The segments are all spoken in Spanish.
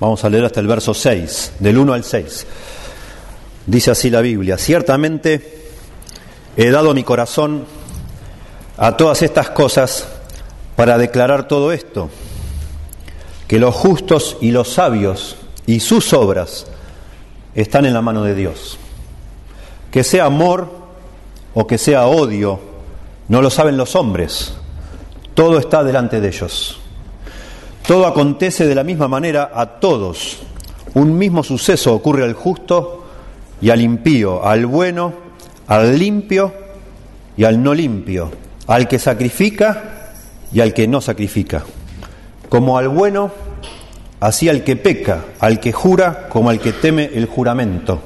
Vamos a leer hasta el verso 6, del 1 al 6. Dice así la Biblia: ciertamente he dado mi corazón a todas estas cosas para declarar todo esto, que los justos y los sabios y sus obras están en la mano de Dios. Que sea amor o que sea odio, no lo saben los hombres, todo está delante de ellos. Todo acontece de la misma manera a todos. Un mismo suceso ocurre al justo y al impío, al bueno, al limpio y al no limpio, al que sacrifica y al que no sacrifica. Como al bueno, así al que peca, al que jura como al que teme el juramento.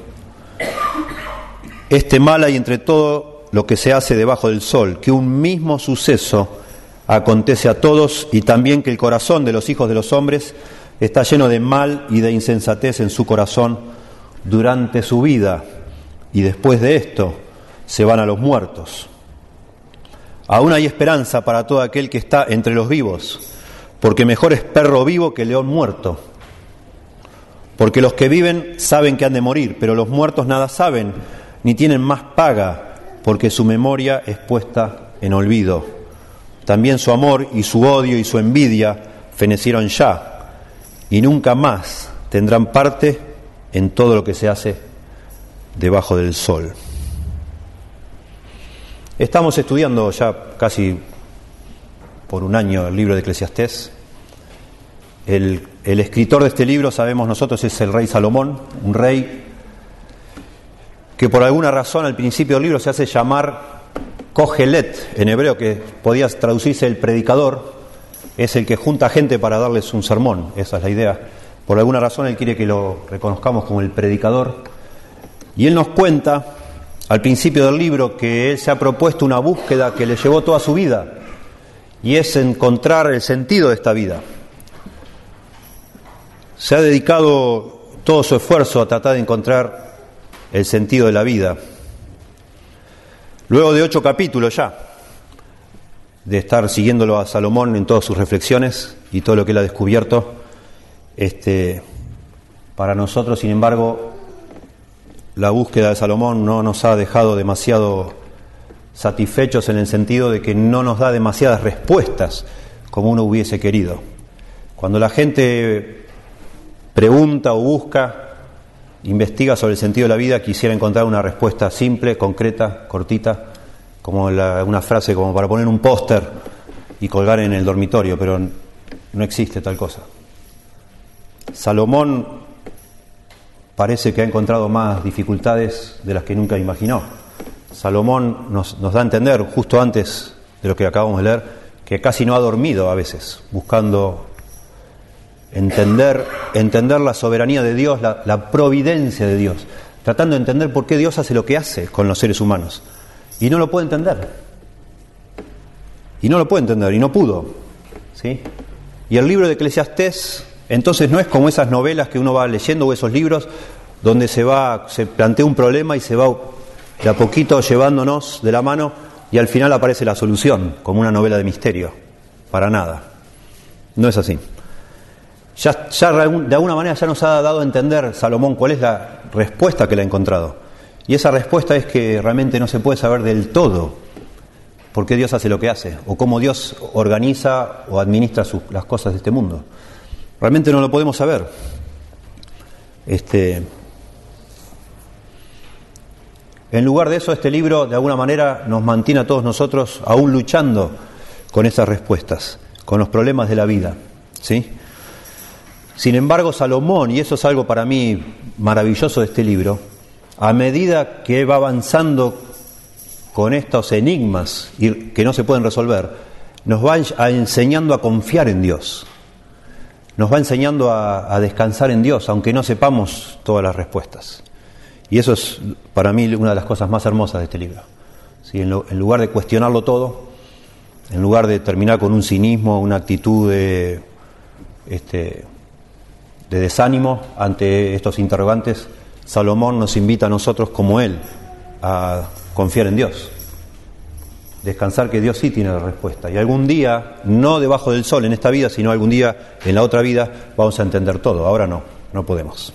Este mal hay entre todo lo que se hace debajo del sol, que un mismo suceso acontece a todos, y también que el corazón de los hijos de los hombres está lleno de mal y de insensatez en su corazón durante su vida, y después de esto se van a los muertos. Aún hay esperanza para todo aquel que está entre los vivos, porque mejor es perro vivo que león muerto. Porque los que viven saben que han de morir, pero los muertos nada saben, ni tienen más paga, porque su memoria es puesta en olvido. También su amor y su odio y su envidia fenecieron ya, y nunca más tendrán parte en todo lo que se hace debajo del sol. Estamos estudiando ya casi por un año el libro de Eclesiastés. El escritor de este libro, sabemos nosotros, es el rey Salomón, un rey que por alguna razón al principio del libro se hace llamar Kohelet, en hebreo, que podía traducirse el predicador. Es el que junta gente para darles un sermón, esa es la idea. Por alguna razón él quiere que lo reconozcamos como el predicador. Y él nos cuenta al principio del libro que él se ha propuesto una búsqueda que le llevó toda su vida, y es encontrar el sentido de esta vida. Se ha dedicado todo su esfuerzo a tratar de encontrar el sentido de la vida. Luego de 8 capítulos ya, de estar siguiéndolo a Salomón en todas sus reflexiones y todo lo que él ha descubierto, para nosotros, sin embargo, la búsqueda de Salomón no nos ha dejado demasiado satisfechos, en el sentido de que no nos da demasiadas respuestas como uno hubiese querido. Cuando la gente pregunta o busca, investiga sobre el sentido de la vida, quisiera encontrar una respuesta simple, concreta, cortita, como una frase como para poner un póster y colgar en el dormitorio, pero no existe tal cosa. Salomón parece que ha encontrado más dificultades de las que nunca imaginó. Salomón nos da a entender, justo antes de lo que acabamos de leer, que casi no ha dormido a veces, buscando entender la soberanía de Dios, la providencia de Dios, tratando de entender por qué Dios hace lo que hace con los seres humanos. Y no lo puede entender. Y no pudo. ¿Sí? Y el libro de Eclesiastés, entonces, no es como esas novelas que uno va leyendo, o esos libros donde se plantea un problema y se va de a poquito llevándonos de la mano, y al final aparece la solución, como una novela de misterio. Para nada. No es así. Ya de alguna manera ya nos ha dado a entender Salomón cuál es la respuesta que le ha encontrado. Y esa respuesta es que realmente no se puede saber del todo por qué Dios hace lo que hace, o cómo Dios organiza o administra las cosas de este mundo. Realmente no lo podemos saber. En lugar de eso, este libro de alguna manera nos mantiene a todos nosotros aún luchando con esas respuestas, con los problemas de la vida, ¿sí? Sin embargo, Salomón, y eso es algo para mí maravilloso de este libro, a medida que va avanzando con estos enigmas que no se pueden resolver, nos va enseñando a confiar en Dios, nos va enseñando a descansar en Dios, aunque no sepamos todas las respuestas. Y eso es para mí una de las cosas más hermosas de este libro. ¿Sí? En lugar de cuestionarlo todo, en lugar de terminar con un cinismo, una actitud de desánimo ante estos interrogantes, Salomón nos invita a nosotros, como él, a confiar en Dios, descansar que Dios sí tiene la respuesta, y algún día, no debajo del sol en esta vida, sino algún día en la otra vida, vamos a entender todo. Ahora no. no podemos.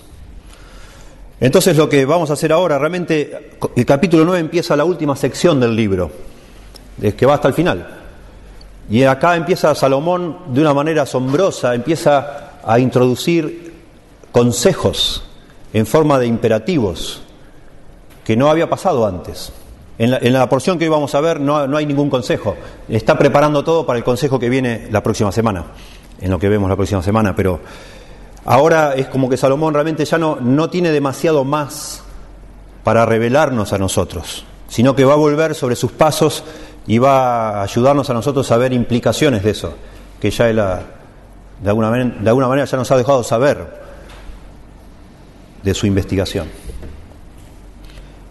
Entonces lo que vamos a hacer ahora, realmente el capítulo 9 empieza la última sección del libro, que va hasta el final. Y acá empieza Salomón de una manera asombrosa, empieza a introducir consejos en forma de imperativos que no había pasado antes. En la porción que hoy vamos a ver no hay ningún consejo. Está preparando todo para el consejo que viene la próxima semana, en lo que vemos la próxima semana, pero ahora es como que Salomón realmente ya no tiene demasiado más para revelarnos a nosotros, sino que va a volver sobre sus pasos y va a ayudarnos a nosotros a ver implicaciones de eso, que ya él de alguna manera ya nos ha dejado saber de su investigación.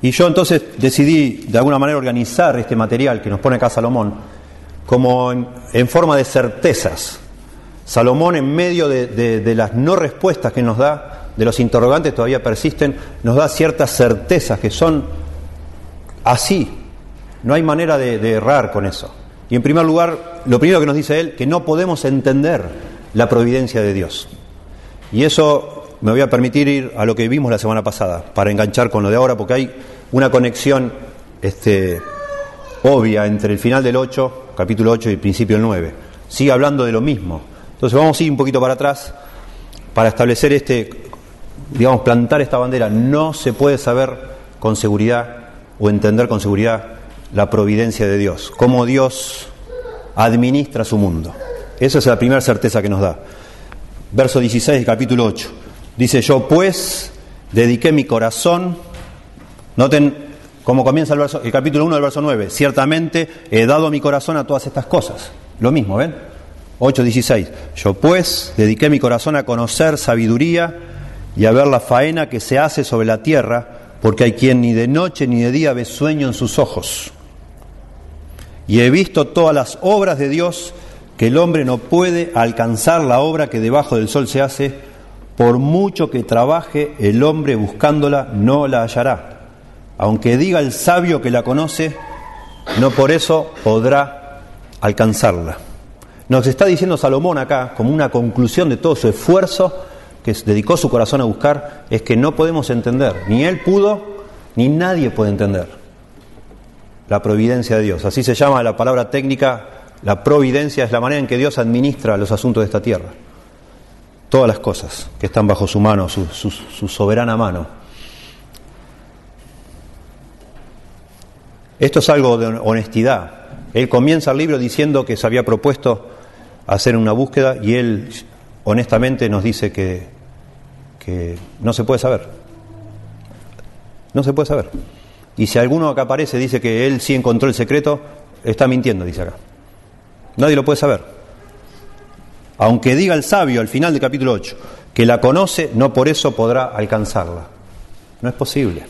Y yo entonces decidí de alguna manera organizar este material que nos pone acá Salomón como en forma de certezas. Salomón, en medio de las no respuestas que nos da, de los interrogantes que todavía persisten, nos da ciertas certezas que son así. No hay manera de errar con eso. Y en primer lugar, lo primero que nos dice él, que no podemos entender la providencia de Dios. Y eso me voy a permitir ir a lo que vimos la semana pasada, para enganchar con lo de ahora, porque hay una conexión obvia entre el final del 8, capítulo 8, y el principio del 9. Sigue hablando de lo mismo. Entonces vamos a ir un poquito para atrás para establecer plantar esta bandera. No se puede saber con seguridad o entender con seguridad la providencia de Dios, cómo Dios administra su mundo. Esa es la primera certeza que nos da. Verso 16, capítulo 8. Dice: yo pues dediqué mi corazón. Noten cómo comienza el capítulo 1 del verso 9. Ciertamente he dado mi corazón a todas estas cosas. Lo mismo, ¿ven? 8:16. Yo pues dediqué mi corazón a conocer sabiduría y a ver la faena que se hace sobre la tierra, porque hay quien ni de noche ni de día ve sueño en sus ojos. Y he visto todas las obras de Dios, que el hombre no puede alcanzar la obra que debajo del sol se hace. Por mucho que trabaje el hombre buscándola, no la hallará. Aunque diga el sabio que la conoce, no por eso podrá alcanzarla. Nos está diciendo Salomón acá, como una conclusión de todo su esfuerzo que dedicó su corazón a buscar, es que no podemos entender, ni él pudo, ni nadie puede entender la providencia de Dios. Así se llama la palabra técnica. La providencia es la manera en que Dios administra los asuntos de esta tierra. Todas las cosas que están bajo su mano, su soberana mano. Esto es algo de honestidad. Él comienza el libro diciendo que se había propuesto hacer una búsqueda, y él honestamente nos dice que no se puede saber. No se puede saber. Y si alguno acá aparece dice que él sí encontró el secreto, está mintiendo, dice acá. Nadie lo puede saber. Aunque diga el sabio al final del capítulo 8 que la conoce, no por eso podrá alcanzarla. No es posible.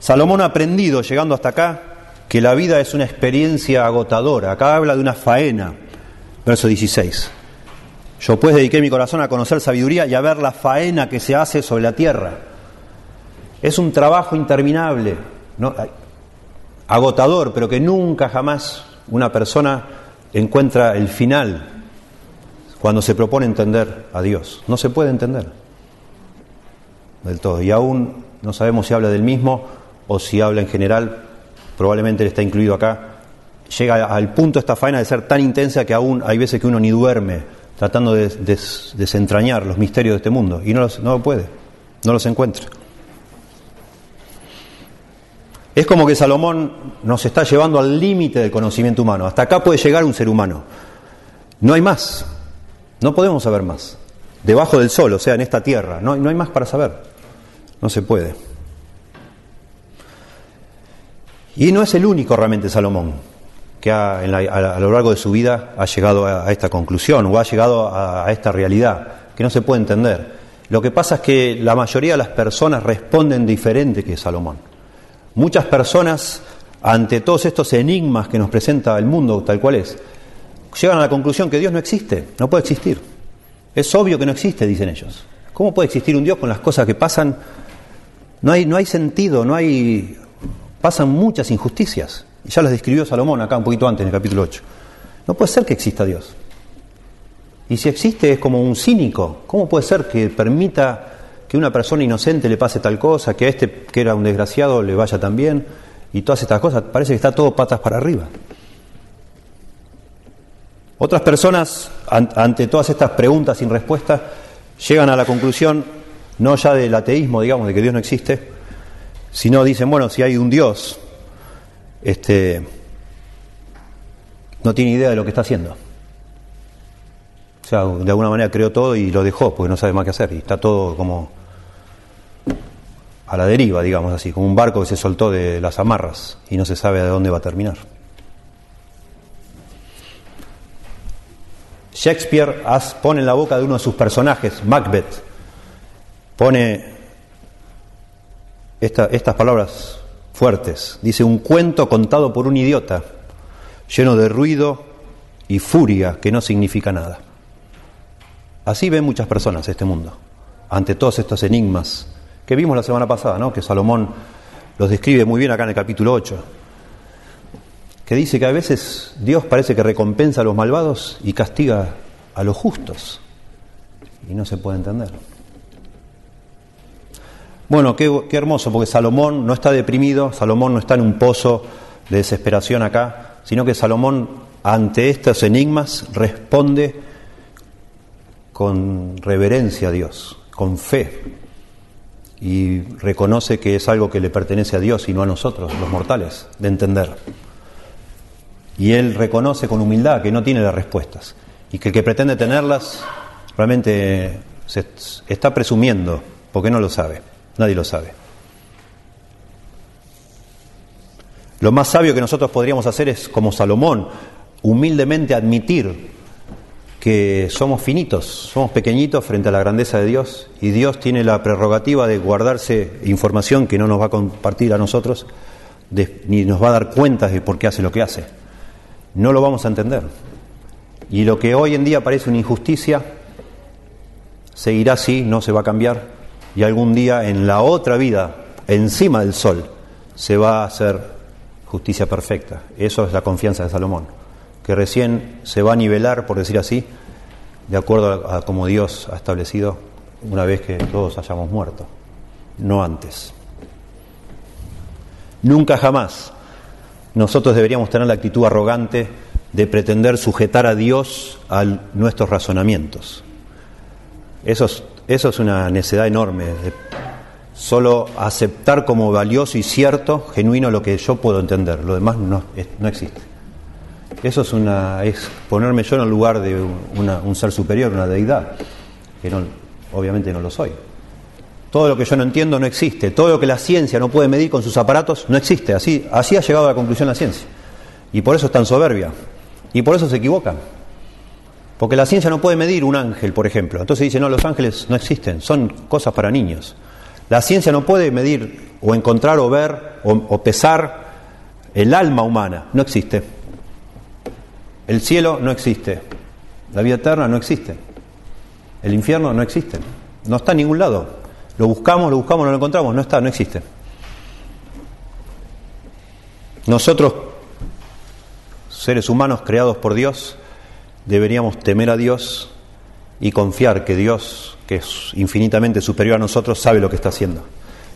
Salomón ha aprendido, llegando hasta acá, que la vida es una experiencia agotadora. Acá habla de una faena. Verso 16. Yo pues dediqué mi corazón a conocer sabiduría y a ver la faena que se hace sobre la tierra. Es un trabajo interminable, ¿no? Agotador, pero que nunca jamás una persona encuentra el final cuando se propone entender a Dios. No se puede entender del todo. Y aún no sabemos si habla del mismo o si habla en general. Probablemente él está incluido acá. Llega al punto esta faena de ser tan intensa que aún hay veces que uno ni duerme tratando de desentrañar los misterios de este mundo. Y no lo puede, no los encuentra. Es como que Salomón nos está llevando al límite del conocimiento humano. Hasta acá puede llegar un ser humano. No hay más. No podemos saber más. Debajo del sol, o sea, en esta tierra. No hay más para saber. No se puede. Y no es el único realmente Salomón que a lo largo de su vida ha llegado a esta conclusión o ha llegado a esta realidad que no se puede entender. Lo que pasa es que la mayoría de las personas responden diferente que Salomón. Muchas personas, ante todos estos enigmas que nos presenta el mundo tal cual es, llegan a la conclusión que Dios no existe, no puede existir. Es obvio que no existe, dicen ellos. ¿Cómo puede existir un Dios con las cosas que pasan? No hay sentido, pasan muchas injusticias. Y ya las describió Salomón acá un poquito antes, en el capítulo 8. No puede ser que exista Dios. Y si existe es como un cínico. ¿Cómo puede ser que permita que una persona inocente le pase tal cosa, que a este que era un desgraciado le vaya tan bien? Y todas estas cosas, parece que está todo patas para arriba. Otras personas, ante todas estas preguntas sin respuesta, llegan a la conclusión, no ya del ateísmo, digamos, de que Dios no existe, sino dicen, bueno, si hay un Dios, no tiene idea de lo que está haciendo. O sea, de alguna manera creó todo y lo dejó, porque no sabe más qué hacer, y está todo como a la deriva, digamos así, como un barco que se soltó de las amarras y no se sabe de dónde va a terminar. Shakespeare pone en la boca de uno de sus personajes, Macbeth, pone estas palabras fuertes. Dice, un cuento contado por un idiota, lleno de ruido y furia que no significa nada. Así ven muchas personas este mundo, ante todos estos enigmas que vimos la semana pasada, ¿no? Que Salomón los describe muy bien acá en el capítulo 8, que dice que a veces Dios parece que recompensa a los malvados y castiga a los justos, y no se puede entender. Bueno, qué hermoso, porque Salomón no está deprimido, Salomón no está en un pozo de desesperación acá, sino que Salomón ante estos enigmas responde con reverencia a Dios, con fe, y reconoce que es algo que le pertenece a Dios y no a nosotros, los mortales, de entender. Y él reconoce con humildad que no tiene las respuestas y que el que pretende tenerlas realmente se está presumiendo, porque no lo sabe, nadie lo sabe. Lo más sabio que nosotros podríamos hacer es, como Salomón, humildemente admitir que somos finitos, somos pequeñitos frente a la grandeza de Dios, y Dios tiene la prerrogativa de guardarse información que no nos va a compartir a nosotros, ni nos va a dar cuentas de por qué hace lo que hace. No lo vamos a entender. Y lo que hoy en día parece una injusticia, seguirá así, no se va a cambiar, y algún día en la otra vida, encima del sol, se va a hacer justicia perfecta. Eso es la confianza de Salomón, que recién se va a nivelar, por decir así, de acuerdo a como Dios ha establecido, una vez que todos hayamos muerto, no antes. Nunca jamás nosotros deberíamos tener la actitud arrogante de pretender sujetar a Dios a nuestros razonamientos. Eso es una necedad enorme, de solo aceptar como valioso y cierto, genuino, lo que yo puedo entender, lo demás no existe. Eso es ponerme yo en el lugar de un ser superior, una deidad, que obviamente no lo soy. Todo lo que yo no entiendo no existe, todo lo que la ciencia no puede medir con sus aparatos no existe. Así ha llegado a la conclusión la ciencia, y por eso es tan soberbia, y por eso se equivocan, porque la ciencia no puede medir un ángel, por ejemplo. Entonces dice, no, los ángeles no existen, son cosas para niños. La ciencia no puede medir o encontrar o ver o pesar el alma humana, no existe. El cielo no existe, la vida eterna no existe, el infierno no existe, no está en ningún lado. Lo buscamos, no lo encontramos, no está, no existe. Nosotros, seres humanos creados por Dios, deberíamos temer a Dios y confiar que Dios, que es infinitamente superior a nosotros, sabe lo que está haciendo.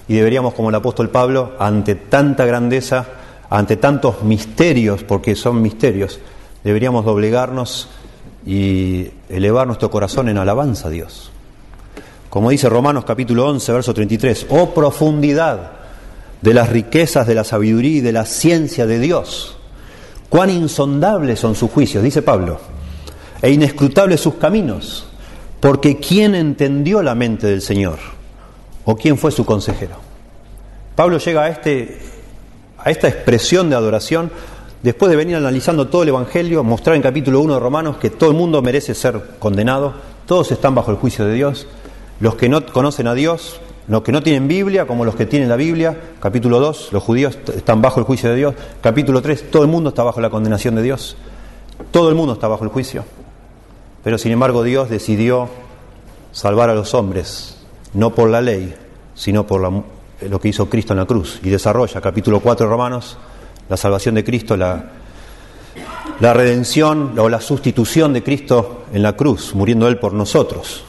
Y deberíamos, como el apóstol Pablo, ante tanta grandeza, ante tantos misterios, porque son misterios, deberíamos doblegarnos y elevar nuestro corazón en alabanza a Dios. Como dice Romanos capítulo 11, verso 33, ¡oh profundidad de las riquezas de la sabiduría y de la ciencia de Dios! ¡Cuán insondables son sus juicios!, dice Pablo, e inescrutables sus caminos, porque ¿quién entendió la mente del Señor? ¿O quién fue su consejero? Pablo llega a esta expresión de adoración después de venir analizando todo el Evangelio, mostrar en capítulo 1 de Romanos que todo el mundo merece ser condenado, todos están bajo el juicio de Dios, los que no conocen a Dios, los que no tienen Biblia como los que tienen la Biblia. Capítulo 2, los judíos están bajo el juicio de Dios. Capítulo 3, todo el mundo está bajo la condenación de Dios, todo el mundo está bajo el juicio. Pero sin embargo Dios decidió salvar a los hombres, no por la ley, sino por lo que hizo Cristo en la cruz, y desarrolla, capítulo 4 de Romanos, la salvación de Cristo, la redención o la sustitución de Cristo en la cruz, muriendo Él por nosotros.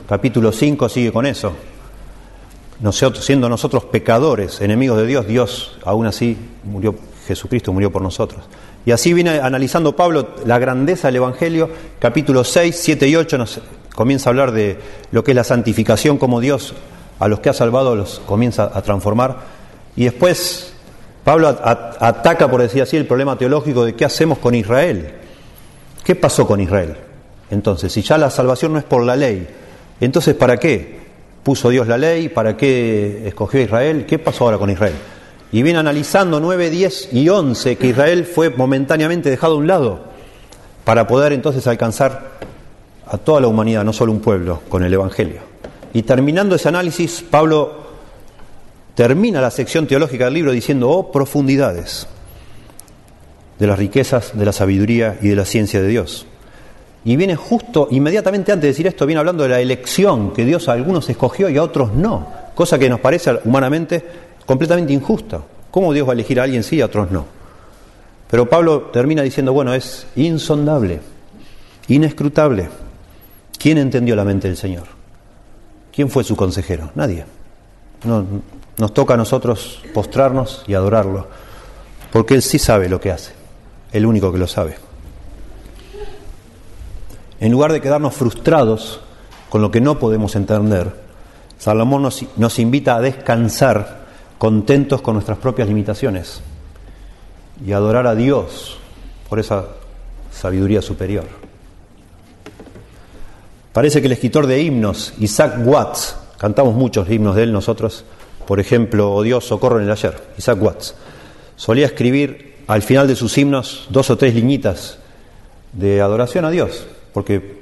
Capítulo 5 sigue con eso. Nosotros, siendo nosotros pecadores, enemigos de Dios, Dios aún así murió, Jesucristo murió por nosotros. Y así viene analizando Pablo la grandeza del Evangelio. Capítulo 6, 7 y 8 nos comienza a hablar de lo que es la santificación, cómo Dios a los que ha salvado los comienza a transformar. Y después Pablo ataca, por decir así, el problema teológico de qué hacemos con Israel. ¿Qué pasó con Israel? Entonces, si ya la salvación no es por la ley, entonces ¿para qué puso Dios la ley? ¿Para qué escogió a Israel? ¿Qué pasó ahora con Israel? Y viene analizando 9, 10 y 11 que Israel fue momentáneamente dejado a un lado para poder entonces alcanzar a toda la humanidad, no solo un pueblo, con el Evangelio. Y terminando ese análisis, Pablo termina la sección teológica del libro diciendo: oh, profundidades de las riquezas, de la sabiduría y de la ciencia de Dios. Y viene justo, inmediatamente antes de decir esto, viene hablando de la elección, que Dios a algunos escogió y a otros no, cosa que nos parece humanamente completamente injusta. ¿Cómo Dios va a elegir a alguien sí y a otros no? Pero Pablo termina diciendo, bueno, es insondable, inescrutable. ¿Quién entendió la mente del Señor? ¿Quién fue su consejero? Nadie. No, nos toca a nosotros postrarnos y adorarlo, porque Él sí sabe lo que hace, el único que lo sabe. En lugar de quedarnos frustrados con lo que no podemos entender, Salomón nos invita a descansar contentos con nuestras propias limitaciones y adorar a Dios por esa sabiduría superior. Parece que el escritor de himnos, Isaac Watts, cantamos muchos himnos de él nosotros, por ejemplo, Oh Dios, socorro en el ayer, Isaac Watts, solía escribir al final de sus himnos 2 o 3 liñitas de adoración a Dios, porque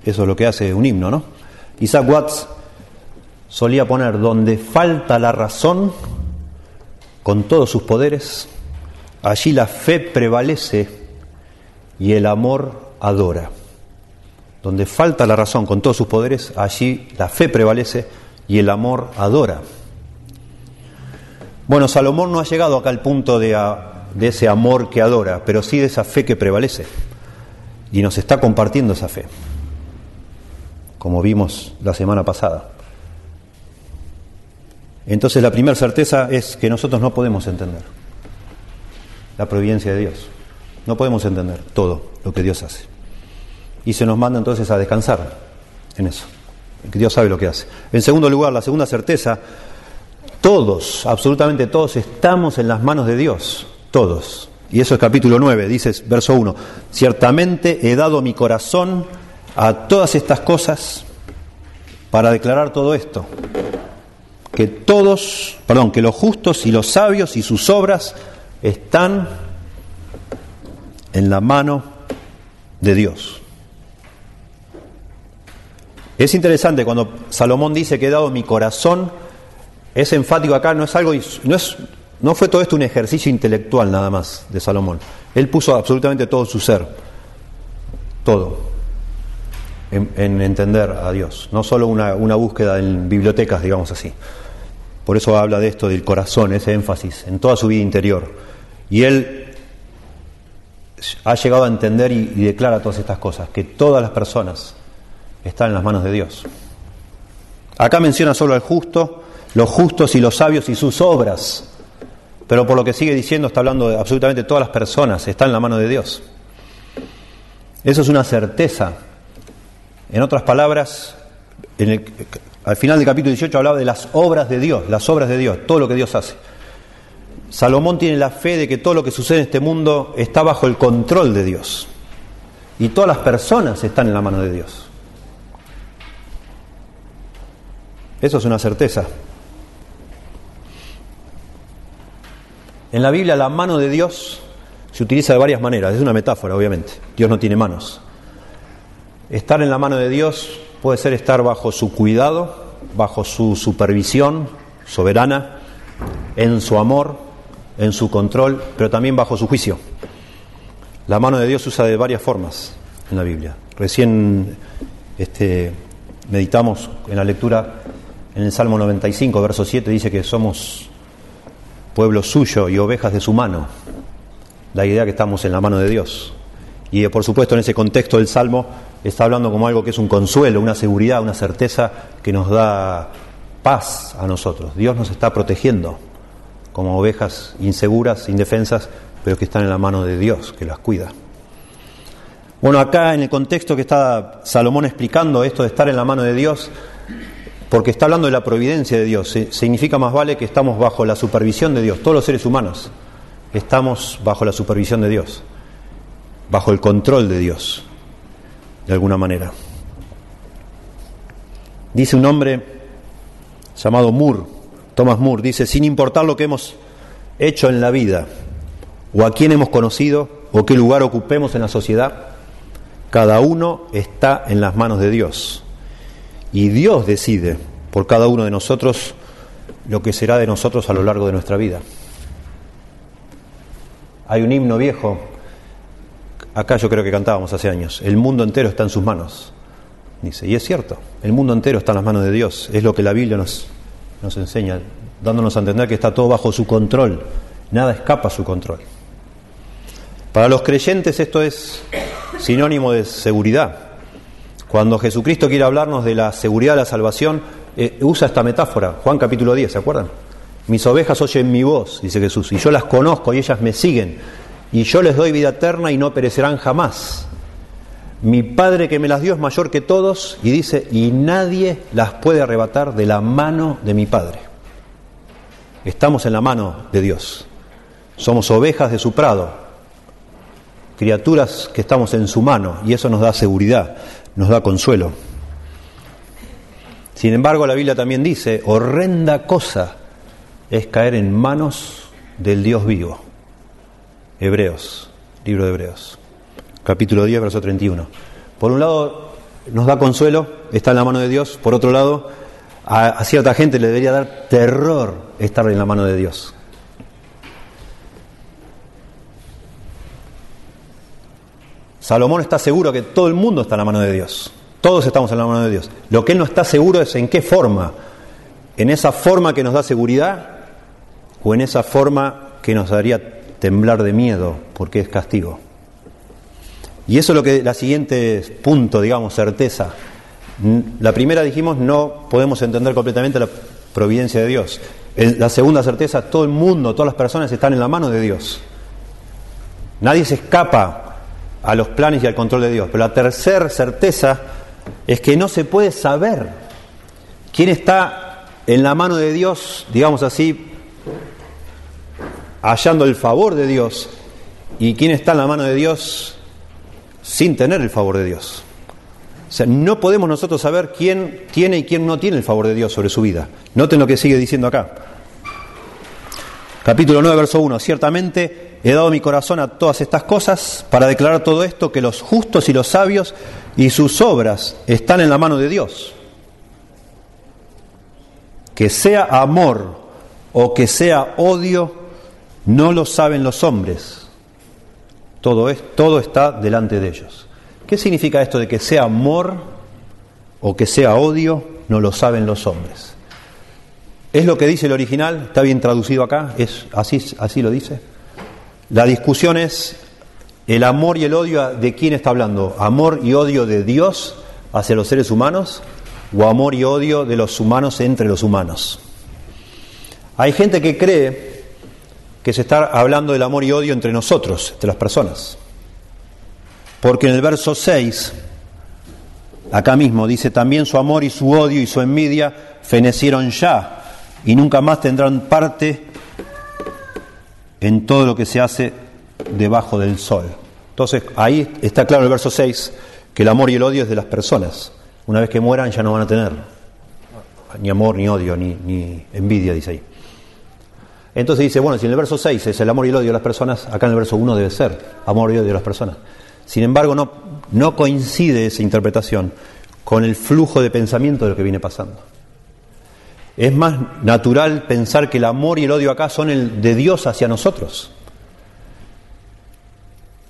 eso es lo que hace un himno, ¿no? Isaac Watts solía poner: donde falta la razón, con todos sus poderes, allí la fe prevalece y el amor adora. Donde falta la razón con todos sus poderes, allí la fe prevalece y el amor adora. Bueno, Salomón no ha llegado acá al punto de ese amor que adora, pero sí de esa fe que prevalece. Y nos está compartiendo esa fe, como vimos la semana pasada. Entonces la primera certeza es que nosotros no podemos entender la providencia de Dios. No podemos entender todo lo que Dios hace. Y se nos manda entonces a descansar en eso, en que Dios sabe lo que hace. En segundo lugar, la segunda certeza: todos, absolutamente todos, estamos en las manos de Dios. Todos. Y eso es capítulo 9, dice verso 1: ciertamente he dado mi corazón a todas estas cosas para declarar todo esto, que los justos y los sabios y sus obras están en la mano de Dios. Es interesante cuando Salomón dice que he dado mi corazón, es enfático acá, no fue todo esto un ejercicio intelectual nada más de Salomón. Él puso absolutamente todo su ser, todo, en entender a Dios, no solo una búsqueda en bibliotecas, digamos así. Por eso habla de esto del corazón, ese énfasis en toda su vida interior. Y él ha llegado a entender y declara todas estas cosas, que todas las personas están en las manos de Dios. Acá menciona solo al justo, los justos y los sabios y sus obras, pero por lo que sigue diciendo está hablando de absolutamente todas las personas, están en la mano de Dios. Eso es una certeza. En otras palabras, al final del capítulo 18 hablaba de las obras de Dios, todo lo que Dios hace. Salomón tiene la fe de que todo lo que sucede en este mundo está bajo el control de Dios. Y todas las personas están en la mano de Dios. Eso es una certeza. En la Biblia la mano de Dios se utiliza de varias maneras. Es una metáfora, obviamente. Dios no tiene manos. Estar en la mano de Dios puede ser estar bajo su cuidado, bajo su supervisión soberana, en su amor, en su control, pero también bajo su juicio. La mano de Dios se usa de varias formas en la Biblia. Recién meditamos en la lectura en el Salmo 95, verso 7, dice que somos pueblo suyo y ovejas de su mano. La idea que estamos en la mano de Dios. Y por supuesto en ese contexto del Salmo está hablando como algo que es un consuelo, una seguridad, una certeza que nos da paz a nosotros. Dios nos está protegiendo como ovejas inseguras, indefensas, pero que están en la mano de Dios, que las cuida. Bueno, acá en el contexto que está Salomón explicando esto de estar en la mano de Dios, porque está hablando de la providencia de Dios, significa más vale que estamos bajo la supervisión de Dios. Todos los seres humanos estamos bajo la supervisión de Dios, bajo el control de Dios, de alguna manera. Dice un hombre llamado Thomas Moore, dice: sin importar lo que hemos hecho en la vida, o a quién hemos conocido, o qué lugar ocupemos en la sociedad, cada uno está en las manos de Dios. Y Dios decide por cada uno de nosotros lo que será de nosotros a lo largo de nuestra vida. Hay un himno viejo, acá yo creo que cantábamos hace años: el mundo entero está en sus manos. Dice, y es cierto, el mundo entero está en las manos de Dios. Es lo que la Biblia nos enseña, dándonos a entender que está todo bajo su control. Nada escapa a su control. Para los creyentes esto es sinónimo de seguridad. Cuando Jesucristo quiere hablarnos de la seguridad de la salvación, usa esta metáfora. Juan capítulo 10, ¿se acuerdan? Mis ovejas oyen mi voz, dice Jesús, y yo las conozco y ellas me siguen, y yo les doy vida eterna y no perecerán jamás. Mi Padre que me las dio es mayor que todos, y dice, y nadie las puede arrebatar de la mano de mi Padre. Estamos en la mano de Dios. Somos ovejas de su prado, criaturas que estamos en su mano, y eso nos da seguridad, nos da consuelo. Sin embargo, la Biblia también dice, horrenda cosa es caer en manos del Dios vivo. Hebreos, libro de Hebreos, capítulo 10, verso 31. Por un lado, nos da consuelo, está en la mano de Dios. Por otro lado, a cierta gente le debería dar terror estar en la mano de Dios. Salomón está seguro que todo el mundo está en la mano de Dios. Todos estamos en la mano de Dios. Lo que él no está seguro es en qué forma. En esa forma que nos da seguridad o en esa forma que nos haría temblar de miedo porque es castigo. Y eso es lo que la siguiente punto, digamos, certeza. La primera dijimos, no podemos entender completamente la providencia de Dios. La segunda certeza, todo el mundo, todas las personas están en la mano de Dios. Nadie se escapa a los planes y al control de Dios. Pero la tercera certeza es que no se puede saber quién está en la mano de Dios, digamos así, hallando el favor de Dios, y quién está en la mano de Dios sin tener el favor de Dios. O sea, no podemos nosotros saber quién tiene y quién no tiene el favor de Dios sobre su vida. Noten lo que sigue diciendo acá. Capítulo 9, verso 1. Ciertamente he dado mi corazón a todas estas cosas para declarar todo esto, que los justos y los sabios y sus obras están en la mano de Dios. Que sea amor o que sea odio, no lo saben los hombres. Todo está delante de ellos. ¿Qué significa esto de que sea amor o que sea odio? No lo saben los hombres. ¿Es lo que dice el original? ¿Está bien traducido acá? ¿Es así lo dice? La discusión es el amor y el odio. ¿De quién está hablando? ¿Amor y odio de Dios hacia los seres humanos? ¿O amor y odio de los humanos entre los humanos? Hay gente que cree que se está hablando del amor y odio entre nosotros, entre las personas. Porque en el verso 6, acá mismo, dice, también su amor y su odio y su envidia fenecieron ya, y nunca más tendrán parte en todo lo que se hace debajo del sol. Entonces, ahí está claro el verso 6, que el amor y el odio es de las personas. Una vez que mueran ya no van a tener ni amor, ni odio, ni envidia, dice ahí. Entonces dice, bueno, si en el verso 6 es el amor y el odio de las personas, acá en el verso 1 debe ser amor y odio de las personas. Sin embargo, no coincide esa interpretación con el flujo de pensamiento de lo que viene pasando. Es más natural pensar que el amor y el odio acá son el de Dios hacia nosotros.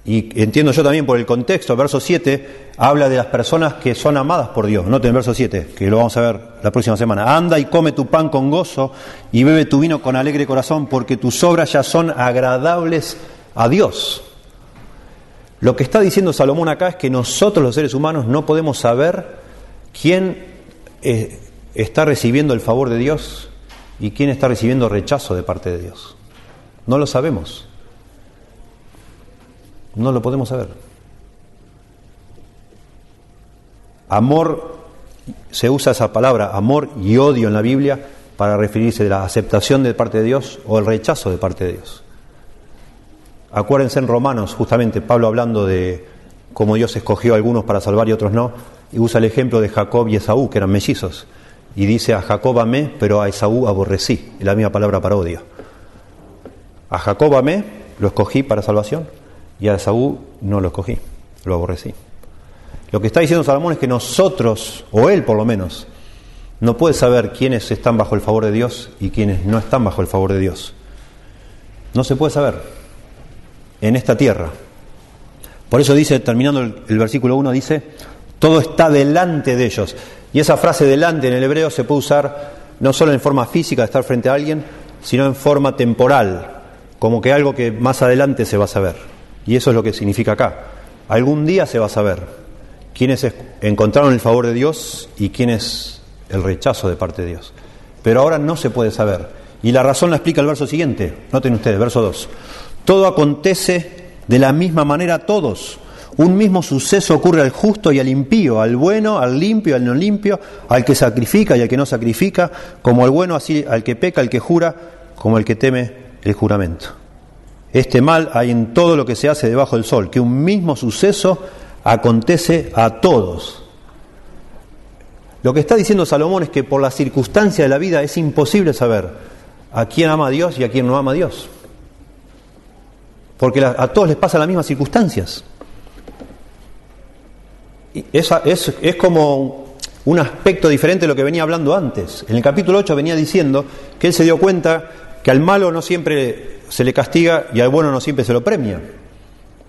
Y entiendo yo también por el contexto, el verso 7 habla de las personas que son amadas por Dios. Noten el verso 7, que lo vamos a ver la próxima semana. Anda y come tu pan con gozo y bebe tu vino con alegre corazón, porque tus obras ya son agradables a Dios. Lo que está diciendo Salomón acá es que nosotros los seres humanos no podemos saber quién está recibiendo el favor de Dios y quién está recibiendo rechazo de parte de Dios. No lo sabemos. No lo podemos saber. Amor, se usa esa palabra, amor y odio en la Biblia para referirse a la aceptación de parte de Dios o el rechazo de parte de Dios. Acuérdense en Romanos, justamente Pablo hablando de cómo Dios escogió a algunos para salvar y otros no, y usa el ejemplo de Jacob y Esaú, que eran mellizos, y dice: a Jacob amé, pero a Esaú aborrecí. Es la misma palabra para odio. A Jacob amé, lo escogí para salvación, y a Esaú no lo escogí, lo aborrecí. Lo que está diciendo Salomón es que nosotros, o él por lo menos, no puede saber quiénes están bajo el favor de Dios y quiénes no están bajo el favor de Dios. No se puede saber en esta tierra. Por eso dice, terminando el versículo 1, dice: todo está delante de ellos. Y esa frase delante en el hebreo se puede usar no solo en forma física de estar frente a alguien, sino en forma temporal, como que algo que más adelante se va a saber. Y eso es lo que significa acá. Algún día se va a saber quiénes encontraron el favor de Dios y quiénes el rechazo de parte de Dios. Pero ahora no se puede saber. Y la razón la explica el verso siguiente. Noten ustedes, verso 2. Todo acontece de la misma manera a todos. Un mismo suceso ocurre al justo y al impío, al bueno, al limpio y al no limpio, al que sacrifica y al que no sacrifica, como al bueno, así al que peca, al que jura, como al que teme el juramento. Este mal hay en todo lo que se hace debajo del sol, que un mismo suceso acontece a todos. Lo que está diciendo Salomón es que por la circunstancia de la vida es imposible saber a quién ama a Dios y a quién no ama a Dios. Porque a todos les pasan las mismas circunstancias. Y es como un aspecto diferente de lo que venía hablando antes. En el capítulo 8 venía diciendo que él se dio cuenta que al malo no siempre se le castiga y al bueno no siempre se lo premia.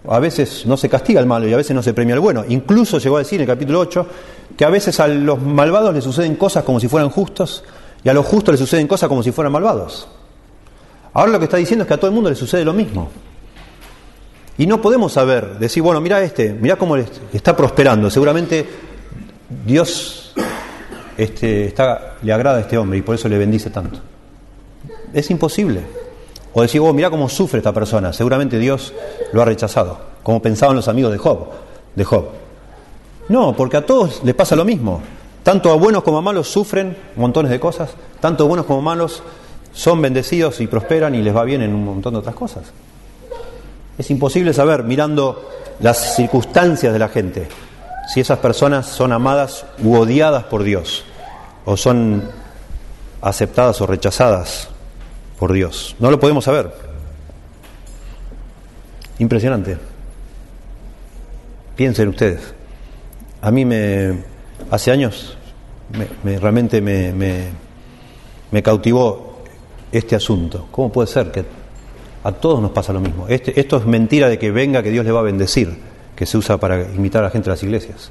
A veces no se castiga al malo y a veces no se premia al bueno. Incluso llegó a decir en el capítulo 8 que a veces a los malvados les suceden cosas como si fueran justos y a los justos les suceden cosas como si fueran malvados. Ahora lo que está diciendo es que a todo el mundo le sucede lo mismo. Y no podemos saber, decir, bueno, mirá cómo está prosperando. Seguramente Dios le agrada a este hombre y por eso le bendice tanto. Es imposible. O decir, mirá cómo sufre esta persona. Seguramente Dios lo ha rechazado, como pensaban los amigos de Job. No, porque a todos les pasa lo mismo. Tanto a buenos como a malos sufren montones de cosas. Tanto buenos como malos son bendecidos y prosperan y les va bien en un montón de otras cosas. Es imposible saber, mirando las circunstancias de la gente, si esas personas son amadas u odiadas por Dios, o son aceptadas o rechazadas por Dios. No lo podemos saber. Impresionante. Piensen ustedes. A mí hace años realmente me cautivó este asunto. ¿Cómo puede ser que a todos nos pasa lo mismo? Esto es mentira de que venga, que Dios le va a bendecir, que se usa para invitar a la gente a las iglesias.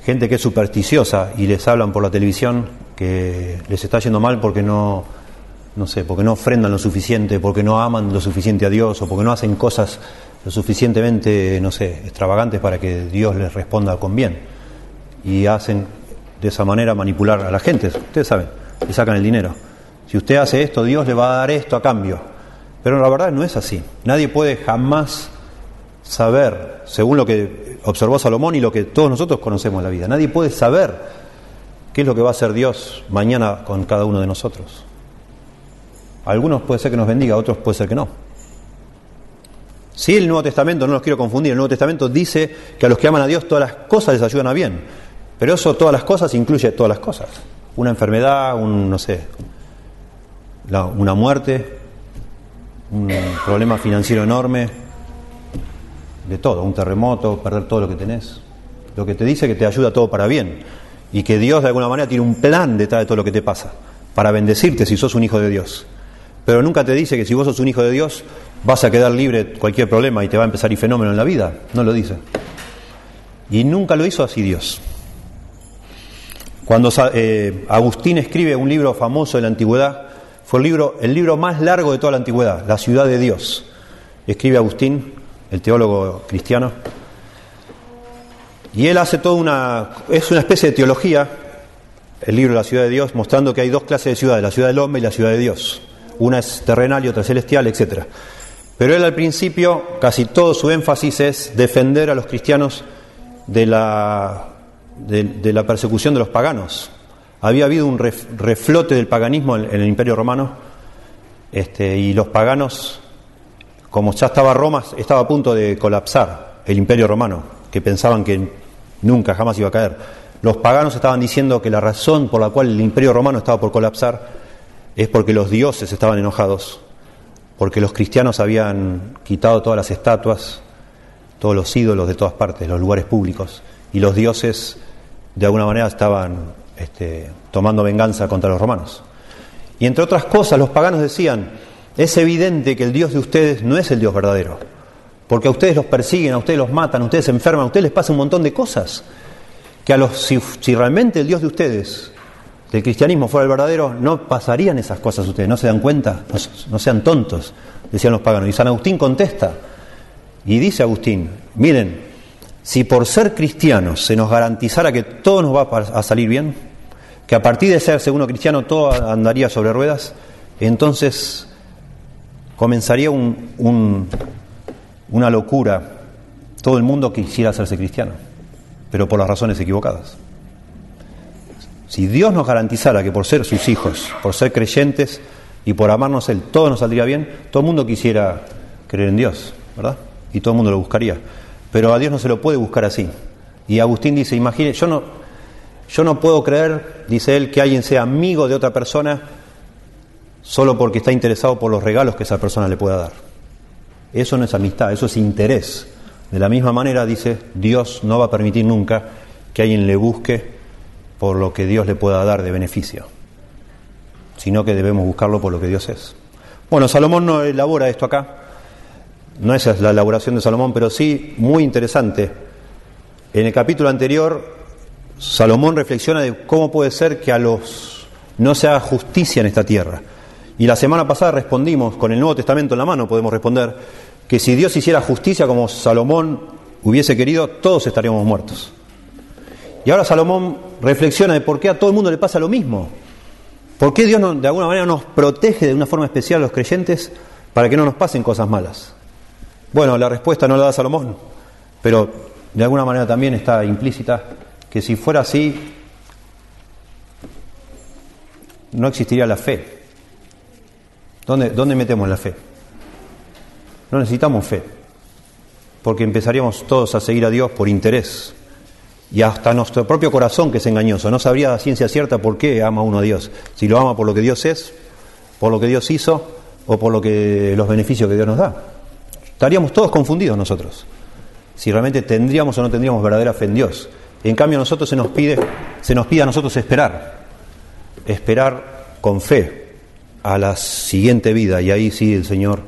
Gente que es supersticiosa y les hablan por la televisión que les está yendo mal porque porque no ofrendan lo suficiente, porque no aman lo suficiente a Dios, o porque no hacen cosas lo suficientemente, extravagantes para que Dios les responda con bien. Y hacen de esa manera manipular a la gente. Ustedes saben, le sacan el dinero. Si usted hace esto, Dios le va a dar esto a cambio. Pero la verdad no es así. Nadie puede jamás saber, según lo que observó Salomón y lo que todos nosotros conocemos en la vida, nadie puede saber qué es lo que va a hacer Dios mañana con cada uno de nosotros. Algunos puede ser que nos bendiga, otros puede ser que no. Sí, el Nuevo Testamento, no los quiero confundir, el Nuevo Testamento dice que a los que aman a Dios todas las cosas les ayudan a bien. Pero eso, todas las cosas, incluye todas las cosas. Una enfermedad, una muerte, un problema financiero enorme, de todo, un terremoto, perder todo lo que tenés. Lo que te dice que te ayuda todo para bien y que Dios de alguna manera tiene un plan detrás de todo lo que te pasa para bendecirte si sos un hijo de Dios. Pero nunca te dice que si vos sos un hijo de Dios vas a quedar libre de cualquier problema y te va a empezar a ir fenómeno en la vida. No lo dice. Y nunca lo hizo así Dios. Cuando Agustín escribe un libro famoso de la antigüedad, fue el libro más largo de toda la antigüedad, La ciudad de Dios. Escribe Agustín el teólogo cristiano. Y él hace es una especie de teología, el libro de la ciudad de Dios, mostrando que hay dos clases de ciudades, la ciudad del hombre y la ciudad de Dios. Una es terrenal y otra es celestial, etc. Pero él al principio, casi todo su énfasis es defender a los cristianos de la persecución de los paganos. Había habido un reflote del paganismo en el Imperio Romano, y los paganos, como ya estaba Roma, estaba a punto de colapsar el Imperio Romano, que pensaban que nunca, jamás iba a caer. Los paganos estaban diciendo que la razón por la cual el Imperio Romano estaba por colapsar es porque los dioses estaban enojados, porque los cristianos habían quitado todas las estatuas, todos los ídolos de todas partes, los lugares públicos, y los dioses de alguna manera estaban tomando venganza contra los romanos. Y entre otras cosas, los paganos decían: es evidente que el Dios de ustedes no es el Dios verdadero, porque a ustedes los persiguen, a ustedes los matan, a ustedes se enferman, a ustedes les pasa un montón de cosas, que si realmente el Dios de ustedes, del cristianismo, fuera el verdadero, no pasarían esas cosas ustedes, ¿no se dan cuenta? No sean tontos, decían los paganos. Y San Agustín contesta, y dice Agustín: miren, si por ser cristianos se nos garantizara que todo nos va a salir bien, que a partir de ser segundo cristiano todo andaría sobre ruedas, entonces comenzaría una locura. Todo el mundo quisiera hacerse cristiano, pero por las razones equivocadas. Si Dios nos garantizara que por ser sus hijos, por ser creyentes y por amarnos Él, todo nos saldría bien, todo el mundo quisiera creer en Dios, ¿verdad? Y todo el mundo lo buscaría. Pero a Dios no se lo puede buscar así. Y Agustín dice: imagine, yo no puedo creer, dice él, que alguien sea amigo de otra persona solo porque está interesado por los regalos que esa persona le pueda dar. Eso no es amistad, eso es interés. De la misma manera, dice, Dios no va a permitir nunca que alguien le busque por lo que Dios le pueda dar de beneficio, sino que debemos buscarlo por lo que Dios es. Bueno, Salomón no elabora esto acá, no esa es la elaboración de Salomón, pero sí muy interesante. En el capítulo anterior, Salomón reflexiona de cómo puede ser que no se haga justicia en esta tierra. Y la semana pasada respondimos, con el Nuevo Testamento en la mano podemos responder, que si Dios hiciera justicia como Salomón hubiese querido, todos estaríamos muertos. Y ahora Salomón reflexiona de por qué a todo el mundo le pasa lo mismo. ¿Por qué Dios de alguna manera nos protege de una forma especial a los creyentes para que no nos pasen cosas malas? Bueno, la respuesta no la da Salomón, pero de alguna manera también está implícita que si fuera así, no existiría la fe. ¿Dónde metemos la fe? No necesitamos fe, porque empezaríamos todos a seguir a Dios por interés. Y hasta nuestro propio corazón, que es engañoso, no sabría a ciencia cierta por qué ama uno a Dios. Si lo ama por lo que Dios es, por lo que Dios hizo, o por los beneficios que Dios nos da. Estaríamos todos confundidos nosotros, si realmente tendríamos o no tendríamos verdadera fe en Dios. En cambio, a nosotros se nos pide a nosotros esperar con fe a la siguiente vida, y ahí sí el Señor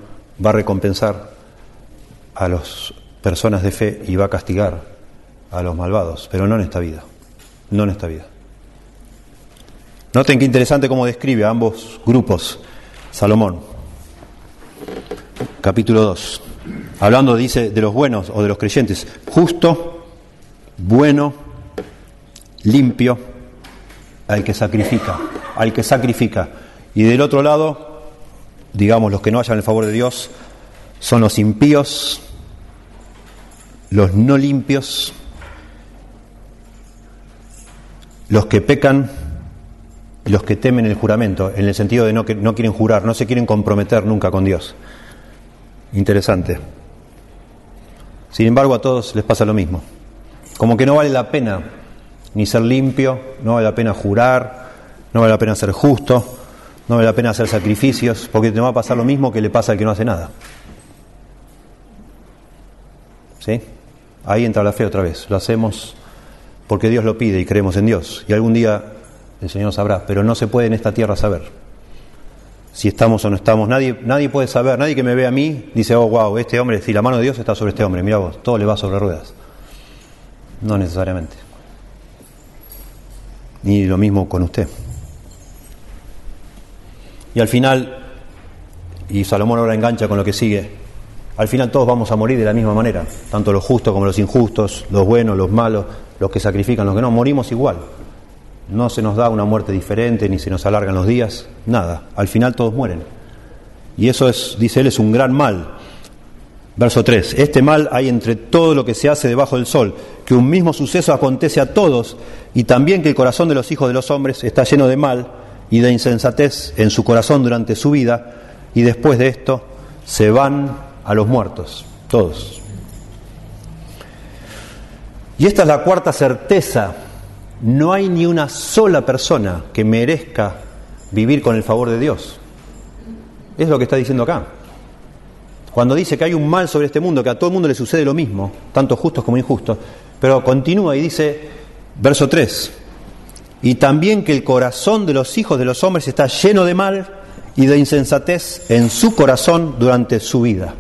va a recompensar a las personas de fe y va a castigar a los malvados, pero no en esta vida, no en esta vida. Noten qué interesante cómo describe a ambos grupos Salomón. Capítulo 2, hablando, dice, de los buenos o de los creyentes: justo, bueno, limpio, al que sacrifica. Y del otro lado, digamos, los que no hallan el favor de Dios son los impíos, los no limpios, los que pecan y los que temen el juramento, en el sentido de no quieren jurar, no se quieren comprometer nunca con Dios. Interesante. Sin embargo, a todos les pasa lo mismo. Como que no vale la pena ni ser limpio, no vale la pena jurar, no vale la pena ser justo, no vale la pena hacer sacrificios, porque te va a pasar lo mismo que le pasa al que no hace nada. ¿Sí? Ahí entra la fe otra vez. Lo hacemos porque Dios lo pide y creemos en Dios. Y algún día el Señor sabrá, pero no se puede en esta tierra saber si estamos o no estamos. Nadie puede saber, nadie que me ve a mí dice: oh, wow, este hombre, si la mano de Dios está sobre este hombre, mira vos, todo le va sobre ruedas. No necesariamente. Ni lo mismo con usted. Y al final, y Salomón ahora engancha con lo que sigue, al final todos vamos a morir de la misma manera, tanto los justos como los injustos, los buenos, los malos, los que sacrifican, los que no, morimos igual. No se nos da una muerte diferente, ni se nos alargan los días, nada, al final todos mueren. Y eso es, dice él, es un gran mal. Verso 3, este mal hay entre todo lo que se hace debajo del sol, que un mismo suceso acontece a todos, y también que el corazón de los hijos de los hombres está lleno de mal y de insensatez en su corazón durante su vida, y después de esto se van a los muertos, todos. Y esta es la cuarta certeza: no hay ni una sola persona que merezca vivir con el favor de Dios. Es lo que está diciendo acá. Cuando dice que hay un mal sobre este mundo, que a todo el mundo le sucede lo mismo, tanto justos como injustos, pero continúa y dice, verso 3, y también que el corazón de los hijos de los hombres está lleno de mal y de insensatez en su corazón durante su vida.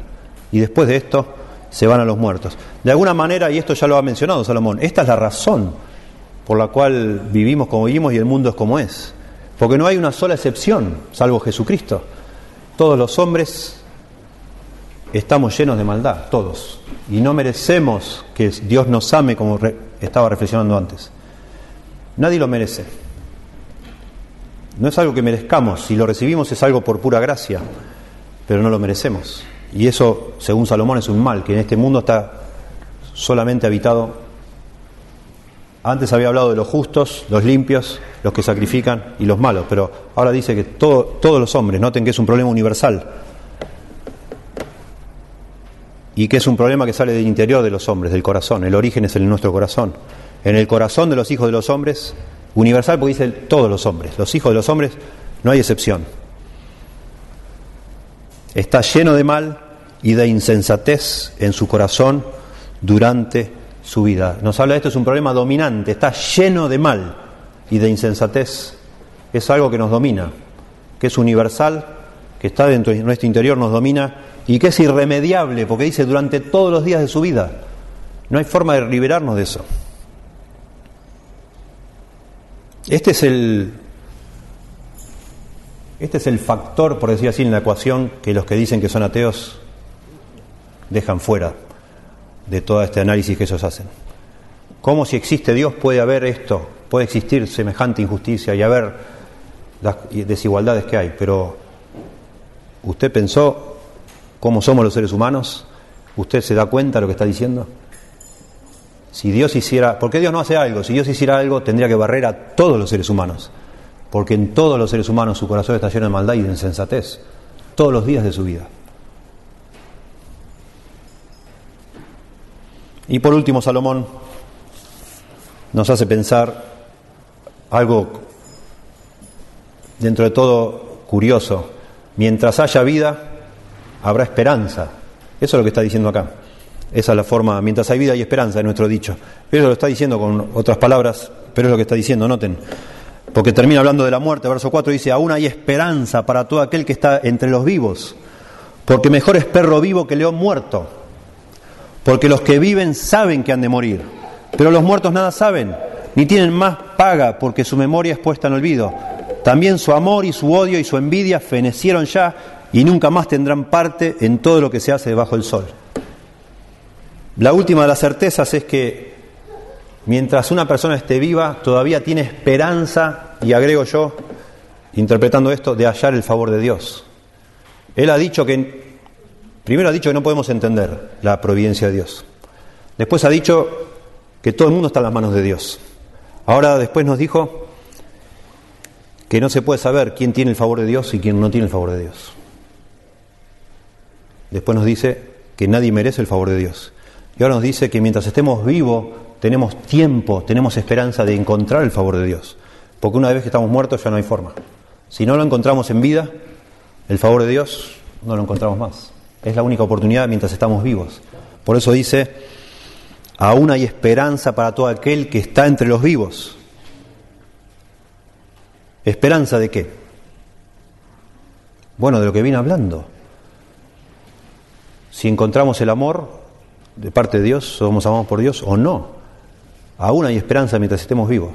Y después de esto se van a los muertos. De alguna manera, y esto ya lo ha mencionado Salomón, esta es la razón por la cual vivimos como vivimos y el mundo es como es. Porque no hay una sola excepción, salvo Jesucristo. Todos los hombres estamos llenos de maldad, todos. Y no merecemos que Dios nos ame, como estaba reflexionando antes. Nadie lo merece. No es algo que merezcamos. Si lo recibimos es algo por pura gracia, pero no lo merecemos. Y eso, según Salomón, es un mal, que en este mundo está solamente habitado. Antes había hablado de los justos, los limpios, los que sacrifican y los malos, pero ahora dice que todos los hombres, noten que es un problema universal y que es un problema que sale del interior de los hombres, del corazón. El origen es en nuestro corazón. En el corazón de los hijos de los hombres, universal porque dice todos los hombres, los hijos de los hombres, no hay excepción. Está lleno de mal y de insensatez en su corazón durante su vida. Nos habla de esto, es un problema dominante, está lleno de mal y de insensatez. Es algo que nos domina, que es universal, que está dentro de nuestro interior, nos domina y que es irremediable, porque dice durante todos los días de su vida. No hay forma de liberarnos de eso. Este es el factor, por decir así, en la ecuación que los que dicen que son ateos dejan fuera de todo este análisis que ellos hacen. ¿Cómo, si existe Dios, puede haber esto? Puede existir semejante injusticia y haber las desigualdades que hay. Pero ¿usted pensó cómo somos los seres humanos? ¿Usted se da cuenta de lo que está diciendo? Si Dios hiciera... ¿Por qué Dios no hace algo? Si Dios hiciera algo, tendría que barrer a todos los seres humanos. Porque en todos los seres humanos su corazón está lleno de maldad y de insensatez. Todos los días de su vida. Y por último, Salomón nos hace pensar algo dentro de todo curioso. Mientras haya vida, habrá esperanza. Eso es lo que está diciendo acá. Esa es la forma, mientras hay vida hay esperanza, es nuestro dicho. Pero lo está diciendo con otras palabras, pero es lo que está diciendo, noten. Porque termina hablando de la muerte, verso 4 dice, aún hay esperanza para todo aquel que está entre los vivos, porque mejor es perro vivo que león muerto. Porque los que viven saben que han de morir, pero los muertos nada saben, ni tienen más paga, porque su memoria es puesta en olvido. También su amor y su odio y su envidia fenecieron ya, y nunca más tendrán parte en todo lo que se hace debajo del sol. La última de las certezas es que mientras una persona esté viva, todavía tiene esperanza, y agrego yo, interpretando esto, de hallar el favor de Dios. Él ha dicho que... Primero ha dicho que no podemos entender la providencia de Dios. Después ha dicho que todo el mundo está en las manos de Dios. Ahora después nos dijo que no se puede saber quién tiene el favor de Dios y quién no tiene el favor de Dios. Después nos dice que nadie merece el favor de Dios. Y ahora nos dice que mientras estemos vivos tenemos tiempo, tenemos esperanza de encontrar el favor de Dios. Porque una vez que estamos muertos ya no hay forma. Si no lo encontramos en vida, el favor de Dios no lo encontramos más. Es la única oportunidad mientras estamos vivos. Por eso dice, aún hay esperanza para todo aquel que está entre los vivos. ¿Esperanza de qué? Bueno, de lo que viene hablando. Si encontramos el amor de parte de Dios, somos amados por Dios o no. Aún hay esperanza mientras estemos vivos.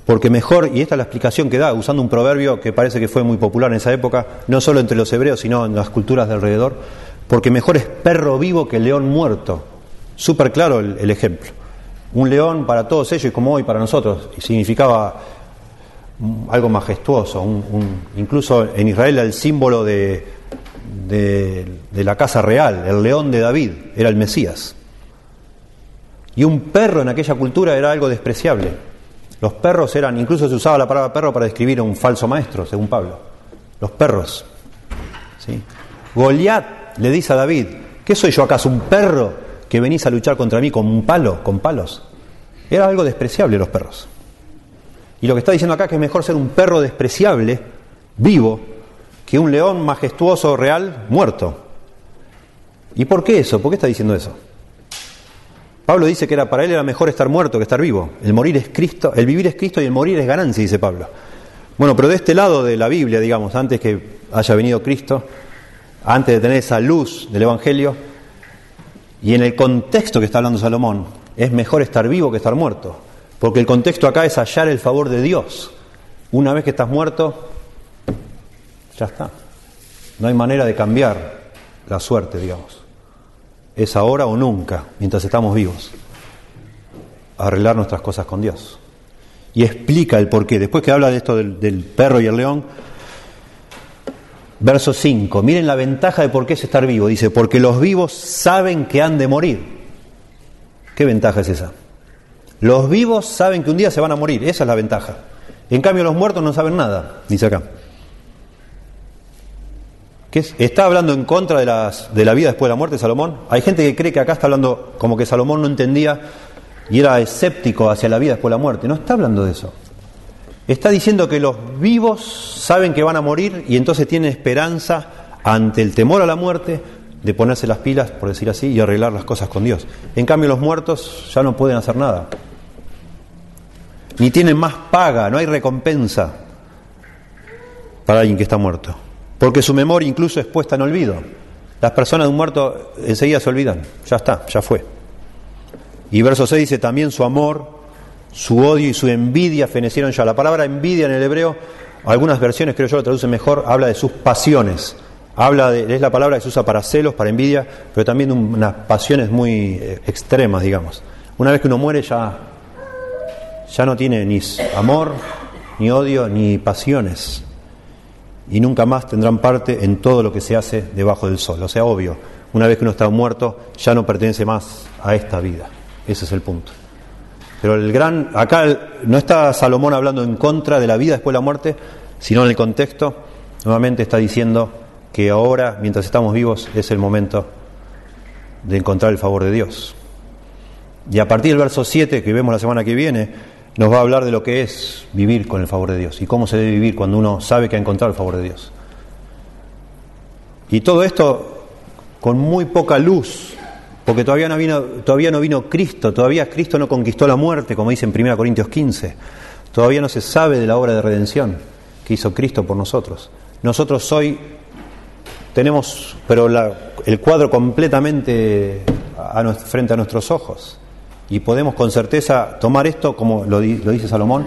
Porque mejor, y esta es la explicación que da, usando un proverbio que parece que fue muy popular en esa época, no solo entre los hebreos, sino en las culturas de alrededor, porque mejor es perro vivo que león muerto. Súper claro el ejemplo. Un león para todos ellos, y como hoy para nosotros, y significaba algo majestuoso. Incluso en Israel era el símbolo de la casa real. El león de David era el Mesías. Y un perro en aquella cultura era algo despreciable. Los perros eran, incluso se usaba la palabra perro para describir a un falso maestro, según Pablo. Los perros. ¿Sí? Goliat le dice a David: ¿qué soy yo acaso, un perro que venís a luchar contra mí con un palo, con palos? Era algo despreciable los perros. Y lo que está diciendo acá es que es mejor ser un perro despreciable, vivo, que un león majestuoso, real, muerto. ¿Y por qué eso? ¿Por qué está diciendo eso? Pablo dice que para él era mejor estar muerto que estar vivo. El morir es Cristo, el vivir es Cristo y el morir es ganancia, dice Pablo. Bueno, pero de este lado de la Biblia, digamos, antes que haya venido Cristo, antes de tener esa luz del Evangelio, y en el contexto que está hablando Salomón, es mejor estar vivo que estar muerto. Porque el contexto acá es hallar el favor de Dios. Una vez que estás muerto, ya está. No hay manera de cambiar la suerte, digamos. Es ahora o nunca, mientras estamos vivos, arreglar nuestras cosas con Dios. Y explica el porqué. Después que habla de esto del perro y el león, verso 5, miren la ventaja de por qué es estar vivo. Dice: porque los vivos saben que han de morir. ¿Qué ventaja es esa? Los vivos saben que un día se van a morir, esa es la ventaja. En cambio los muertos no saben nada, dice acá. ¿Qué es? ¿Está hablando en contra de la vida después de la muerte, Salomón? Hay gente que cree que acá está hablando como que Salomón no entendía y era escéptico hacia la vida después de la muerte. No está hablando de eso. Está diciendo que los vivos saben que van a morir y entonces tienen esperanza ante el temor a la muerte de ponerse las pilas, por decir así, y arreglar las cosas con Dios. En cambio los muertos ya no pueden hacer nada. Ni tienen más paga, no hay recompensa para alguien que está muerto. Porque su memoria incluso es puesta en olvido. Las personas de un muerto enseguida se olvidan. Ya está, ya fue. Y verso 6 dice: también su amor, su odio y su envidia fenecieron ya. La palabra envidia en el hebreo, algunas versiones creo yo lo traducen mejor, habla de sus pasiones. Es la palabra que se usa para celos, para envidia, pero también de unas pasiones muy extremas, digamos. Una vez que uno muere ya no tiene ni amor, ni odio, ni pasiones. Y nunca más tendrán parte en todo lo que se hace debajo del sol. O sea, obvio, una vez que uno está muerto, ya no pertenece más a esta vida. Ese es el punto. Pero acá no está Salomón hablando en contra de la vida después de la muerte, sino en el contexto, nuevamente está diciendo que ahora, mientras estamos vivos, es el momento de encontrar el favor de Dios. Y a partir del verso 7, que vemos la semana que viene, nos va a hablar de lo que es vivir con el favor de Dios y cómo se debe vivir cuando uno sabe que ha encontrado el favor de Dios. Y todo esto con muy poca luz, porque todavía no vino Cristo, todavía Cristo no conquistó la muerte, como dice en 1 Corintios 15. Todavía no se sabe de la obra de redención que hizo Cristo por nosotros. Nosotros hoy tenemos el cuadro completamente frente a nuestros ojos. Y podemos con certeza tomar esto, como lo dice Salomón,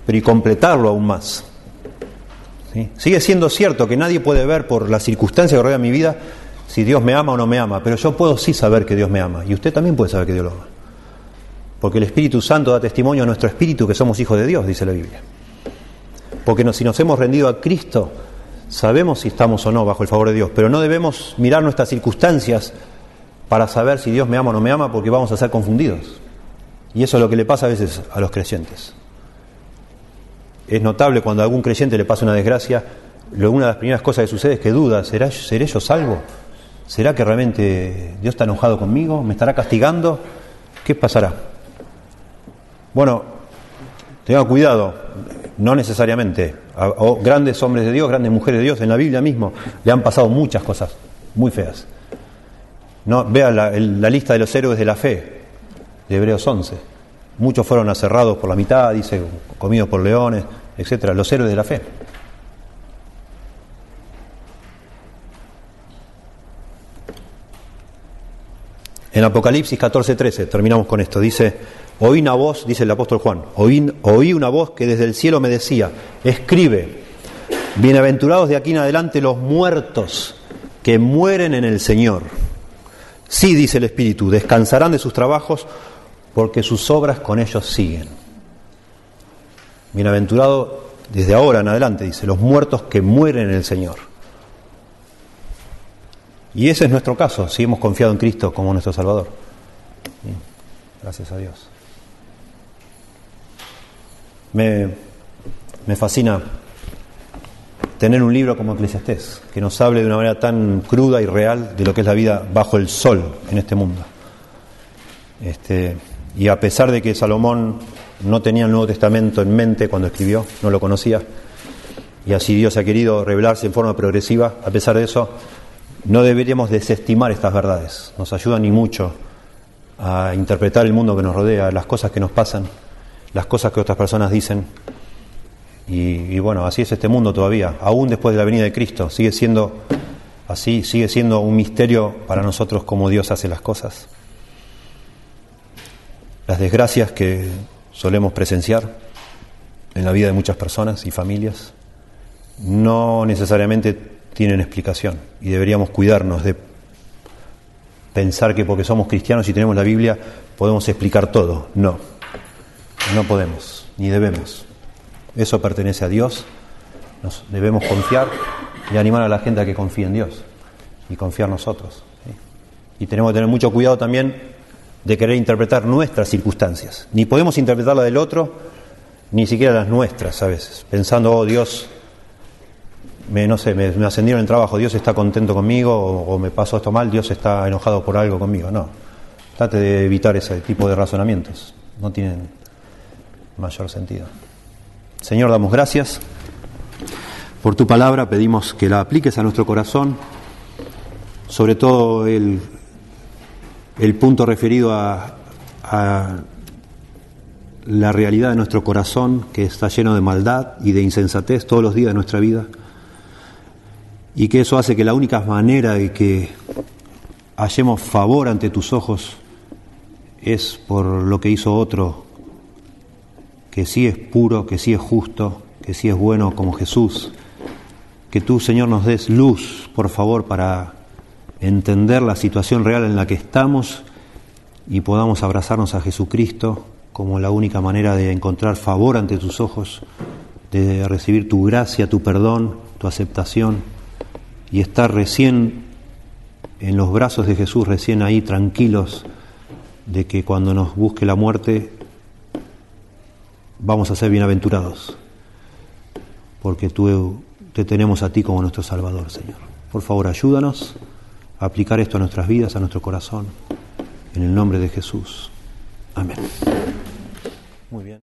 pero y completarlo aún más. ¿Sí? Sigue siendo cierto que nadie puede ver por las circunstancias que rodean mi vida si Dios me ama o no me ama, pero yo puedo sí saber que Dios me ama, y usted también puede saber que Dios lo ama. Porque el Espíritu Santo da testimonio a nuestro espíritu que somos hijos de Dios, dice la Biblia. Porque si nos hemos rendido a Cristo, sabemos si estamos o no bajo el favor de Dios, pero no debemos mirar nuestras circunstancias para saber si Dios me ama o no me ama, porque vamos a ser confundidos. Y eso es lo que le pasa a veces a los creyentes. Es notable cuando a algún creyente le pasa una desgracia, una de las primeras cosas que sucede es que duda: ¿seré yo salvo? ¿Será que realmente Dios está enojado conmigo? ¿Me estará castigando? ¿Qué pasará? Bueno, tenga cuidado, no necesariamente. A grandes hombres de Dios, grandes mujeres de Dios, en la Biblia mismo le han pasado muchas cosas muy feas. No, vea la lista de los héroes de la fe de Hebreos 11. Muchos fueron aserrados por la mitad, dice, comidos por leones, etcétera. Los héroes de la fe. En Apocalipsis 14:13, terminamos con esto, dice: Oí una voz, dice el apóstol Juan, oí una voz que desde el cielo me decía, escribe, bienaventurados de aquí en adelante los muertos que mueren en el Señor. Sí, dice el Espíritu, descansarán de sus trabajos porque sus obras con ellos siguen. Bienaventurado desde ahora en adelante, dice, los muertos que mueren en el Señor. Y ese es nuestro caso, si hemos confiado en Cristo como nuestro Salvador. Gracias a Dios. Me fascina tener un libro como Eclesiastés, que nos hable de una manera tan cruda y real de lo que es la vida bajo el sol en este mundo. Y a pesar de que Salomón no tenía el Nuevo Testamento en mente cuando escribió, no lo conocía, y así Dios ha querido revelarse en forma progresiva, a pesar de eso, no deberíamos desestimar estas verdades. Nos ayudan y mucho a interpretar el mundo que nos rodea, las cosas que nos pasan, las cosas que otras personas dicen. Y bueno, así es este mundo todavía, aún después de la venida de Cristo, sigue siendo así, sigue siendo un misterio para nosotros cómo Dios hace las cosas. Las desgracias que solemos presenciar en la vida de muchas personas y familias no necesariamente tienen explicación, y deberíamos cuidarnos de pensar que porque somos cristianos y tenemos la Biblia podemos explicar todo. No podemos, ni debemos. Eso pertenece a Dios. Nos debemos confiar y animar a la gente a que confíe en Dios y confiar nosotros, ¿sí? Y tenemos que tener mucho cuidado también de querer interpretar nuestras circunstancias. Ni podemos interpretar la del otro, ni siquiera las nuestras a veces, pensando, oh Dios, me ascendieron en el trabajo, Dios está contento conmigo, o me pasó esto mal, Dios está enojado por algo conmigo. No, trate de evitar ese tipo de razonamientos, no tienen mayor sentido. Señor, damos gracias por tu palabra, pedimos que la apliques a nuestro corazón, sobre todo el punto referido a la realidad de nuestro corazón, que está lleno de maldad y de insensatez todos los días de nuestra vida, y que eso hace que la única manera de que hallemos favor ante tus ojos es por lo que hizo otro, que sí es puro, que sí es justo, que sí es bueno como Jesús. Que tú, Señor, nos des luz, por favor, para entender la situación real en la que estamos y podamos abrazarnos a Jesucristo como la única manera de encontrar favor ante tus ojos, de recibir tu gracia, tu perdón, tu aceptación, y estar recién en los brazos de Jesús, recién ahí tranquilos de que cuando nos busque la muerte vamos a ser bienaventurados, porque tú te tenemos a ti como nuestro Salvador, Señor. Por favor, ayúdanos a aplicar esto a nuestras vidas, a nuestro corazón, en el nombre de Jesús. Amén. Muy bien.